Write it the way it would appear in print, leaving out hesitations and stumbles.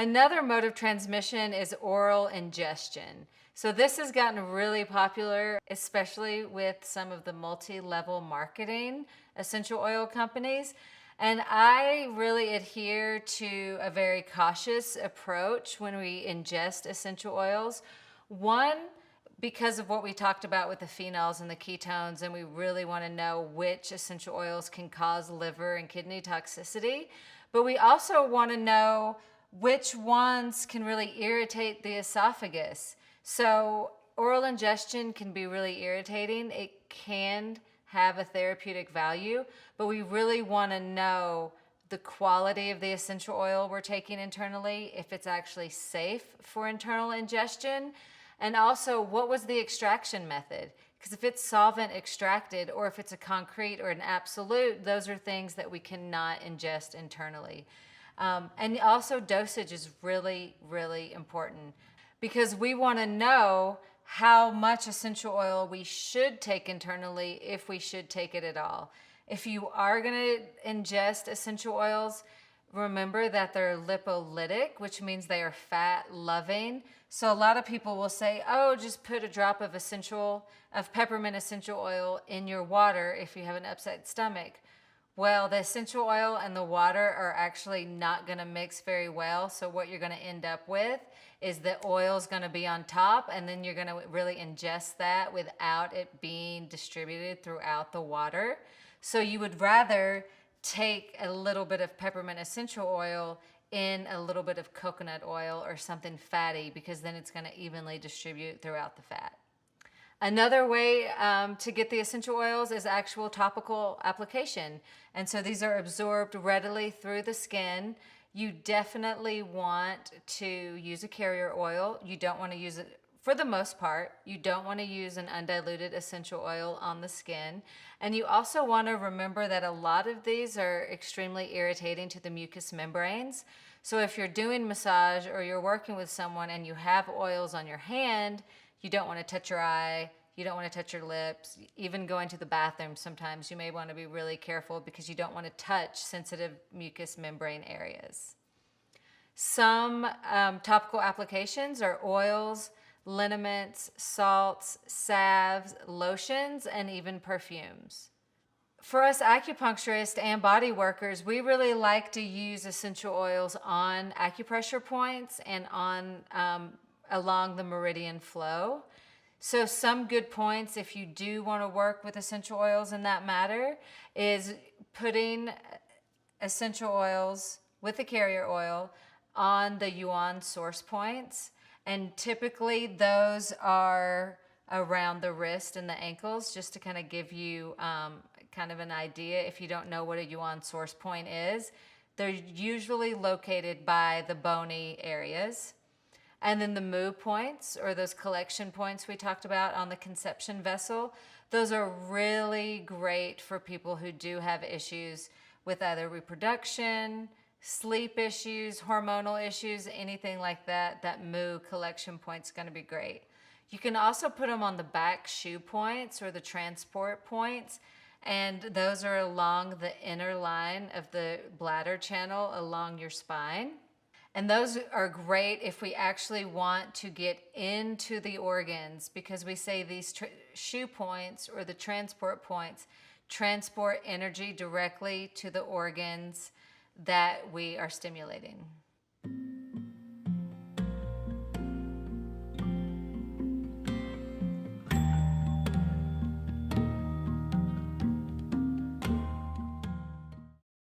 Another mode of transmission is oral ingestion. So this has gotten really popular, especially with some of the multi-level marketing essential oil companies. And I really adhere to a very cautious approach when we ingest essential oils. One, because of what we talked about with the phenols and the ketones, and we really want to know which essential oils can cause liver and kidney toxicity. But we also want to know which ones can really irritate the esophagus. So oral ingestion can be really irritating. It can have a therapeutic value, but we really want to know the quality of the essential oil we're taking internally, if it's actually safe for internal ingestion, and also what was the extraction method. Because if it's solvent extracted, or if it's a concrete or an absolute, those are things that we cannot ingest internally. And also dosage is really, really important, because we want to know how much essential oil we should take internally, if we should take it at all. If you are going to ingest essential oils, remember that they're lipolytic, which means they are fat loving. So a lot of people will say, oh, just put a drop of peppermint essential oil in your water if you have an upset stomach. Well, the essential oil and the water are actually not going to mix very well. So what you're going to end up with is the oil is going to be on top, and then you're going to really ingest that without it being distributed throughout the water. So you would rather take a little bit of peppermint essential oil in a little bit of coconut oil or something fatty, because then it's going to evenly distribute throughout the fat. Another way to get the essential oils is actual topical application. And so these are absorbed readily through the skin. You definitely want to use a carrier oil. You don't want to use it, for the most part, you don't want to use an undiluted essential oil on the skin. And you also want to remember that a lot of these are extremely irritating to the mucous membranes. So if you're doing massage or you're working with someone and you have oils on your hand, you don't want to touch your eye, you don't want to touch your lips. Even going to the bathroom, sometimes you may want to be really careful, because you don't want to touch sensitive mucous membrane areas. Some topical applications are oils, liniments, salts, salves, lotions, and even perfumes. For us acupuncturists and body workers, we really like to use essential oils on acupressure points and on along the meridian flow. So some good points, if you do want to work with essential oils in that matter, is putting essential oils with the carrier oil on the yuan source points. And typically those are around the wrist and the ankles, just to kind of give you kind of an idea. If you don't know what a yuan source point is, they're usually located by the bony areas. And then the mu points, or those collection points we talked about on the conception vessel, those are really great for people who do have issues with either reproduction, sleep issues, hormonal issues, anything like that. That mu collection point is going to be great. You can also put them on the back shu points, or the transport points, and those are along the inner line of the bladder channel along your spine. And those are great if we actually want to get into the organs, because we say these shu points, or the transport points, transport energy directly to the organs that we are stimulating.